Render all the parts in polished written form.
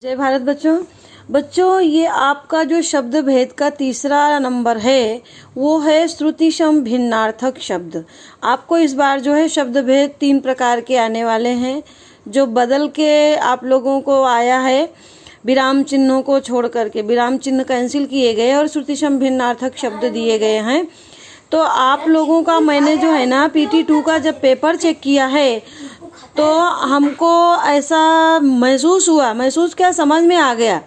जय भारत बच्चों ये आपका जो शब्द भेद का तीसरा नंबर है वो है श्रुति सम भिन्नार्थक शब्द। आपको इस बार जो है शब्द भेद 3 प्रकार के आने वाले हैं, जो बदल के आप लोगों को आया है। विराम चिन्हों को छोड़ करके विराम चिन्ह कैंसिल किए गए और श्रुति सम भिन्नार्थक शब्द दिए गए हैं। तो आप लोगों का मैंने जो है ना PT2 का जब पेपर चेक किया है तो हमको ऐसा महसूस क्या समझ में आ गया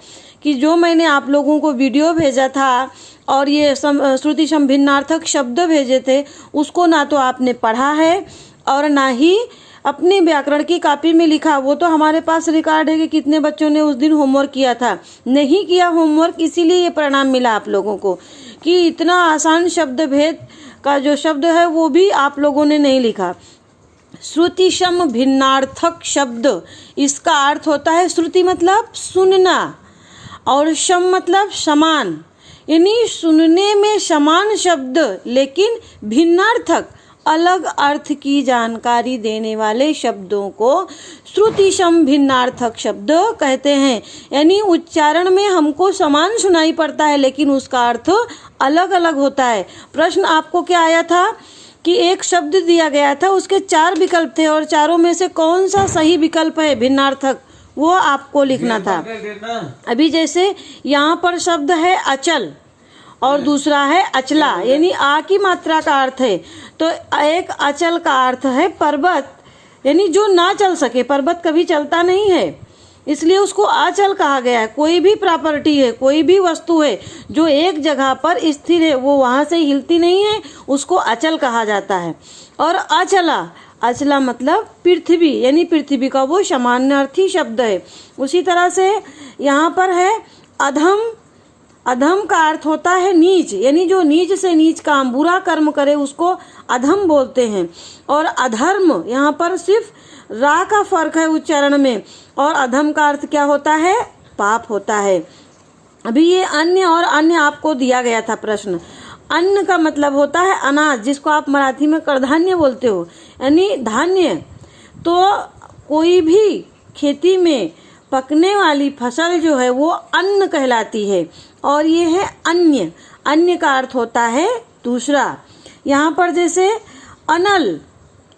कि जो मैंने आप लोगों को वीडियो भेजा था और ये श्रुति सम भिन्नार्थक शब्द भेजे थे उसको ना तो आपने पढ़ा है और ना ही अपनी व्याकरण की कॉपी में लिखा। वो तो हमारे पास रिकॉर्ड है कि कितने बच्चों ने उस दिन होमवर्क किया था। नहीं किया होमवर्क, इसीलिए ये परिणाम मिला आप लोगों को कि इतना आसान शब्द भेद का जो शब्द है वो भी आप लोगों ने नहीं लिखा। श्रुति सम भिन्नार्थक शब्द, इसका अर्थ होता है श्रुति मतलब सुनना और सम मतलब समान, यानी सुनने में समान शब्द लेकिन भिन्नार्थक अलग अर्थ की जानकारी देने वाले शब्दों को श्रुति सम भिन्नार्थक शब्द कहते हैं। यानी उच्चारण में हमको समान सुनाई पड़ता है लेकिन उसका अर्थ अलग अलग होता है। प्रश्न आपको क्या आया था कि एक शब्द दिया गया था, उसके 4 विकल्प थे और चारों में से कौन सा सही विकल्प है भिन्नार्थक, वो आपको लिखना था। अभी जैसे यहाँ पर शब्द है अचल और दूसरा है अचला, यानी आ की मात्रा का अर्थ है। तो एक अचल का अर्थ है पर्वत, यानी जो ना चल सके, पर्वत कभी चलता नहीं है इसलिए उसको अचल कहा गया है। कोई भी प्रॉपर्टी है, कोई भी वस्तु है जो एक जगह पर स्थिर है, वो वहाँ से हिलती नहीं है, उसको अचल कहा जाता है। और अचला मतलब पृथ्वी, यानी पृथ्वी का वो समानार्थी शब्द है। उसी तरह से यहाँ पर है अधम। अधम का अर्थ होता है नीच, यानी जो नीच से नीच काम, बुरा कर्म करे उसको अधम बोलते हैं। और अधर्म, यहाँ पर सिर्फ रा का फर्क है उच्चारण में, और अधम का अर्थ क्या होता है, पाप होता है। अभी ये अन्य और अन्य आपको दिया गया था प्रश्न। अन्न का मतलब होता है अनाज, जिसको आप मराठी में कडधान्य बोलते हो, यानी धान्य। तो कोई भी खेती में पकने वाली फसल जो है वो अन्न कहलाती है और ये है अन्य। अन्य का अर्थ होता है दूसरा। यहाँ पर जैसे अनल,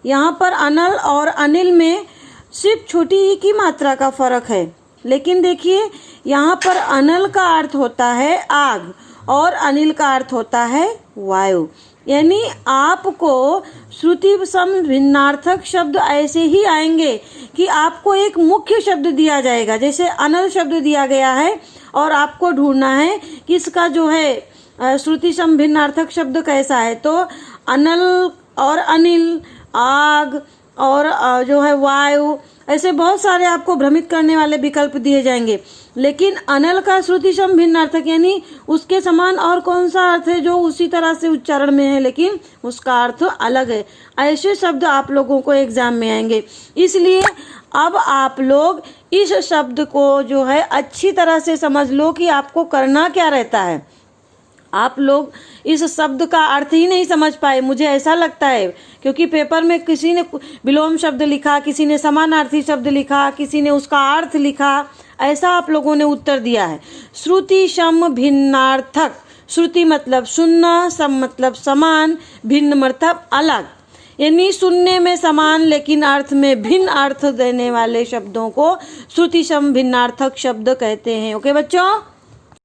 यहाँ पर अनल और अनिल में सिर्फ छोटी ही की मात्रा का फर्क है, लेकिन देखिए यहाँ पर अनल का अर्थ होता है आग और अनिल का अर्थ होता है वायु। यानी आपको श्रुति सम भिन्नार्थक शब्द ऐसे ही आएंगे कि आपको एक मुख्य शब्द दिया जाएगा, जैसे अनल शब्द दिया गया है और आपको ढूंढना है कि इसका जो है श्रुति सम भिन्नार्थक शब्द कैसा है। तो अनल और अनिल, आग और जो है वायु, ऐसे बहुत सारे आपको भ्रमित करने वाले विकल्प दिए जाएंगे। लेकिन अनल का श्रुति सम भिन्नार्थक यानी उसके समान और कौन सा अर्थ है जो उसी तरह से उच्चारण में है लेकिन उसका अर्थ अलग है। ऐसे शब्द आप लोगों को एग्जाम में आएंगे। इसलिए अब आप लोग इस शब्द को जो है अच्छी तरह से समझ लो कि आपको करना क्या रहता है। आप लोग इस शब्द का अर्थ ही नहीं समझ पाए, मुझे ऐसा लगता है, क्योंकि पेपर में किसी ने विलोम शब्द लिखा, किसी ने समानार्थी शब्द लिखा, किसी ने उसका अर्थ लिखा, ऐसा आप लोगों ने उत्तर दिया है। श्रुति सम भिन्नार्थक, श्रुति मतलब सुनना, सम मतलब समान, भिन्न मतलब अलग, यानी सुनने में समान लेकिन अर्थ में भिन्न अर्थ देने वाले शब्दों को श्रुति सम भिन्नार्थक शब्द कहते हैं। ओके बच्चों।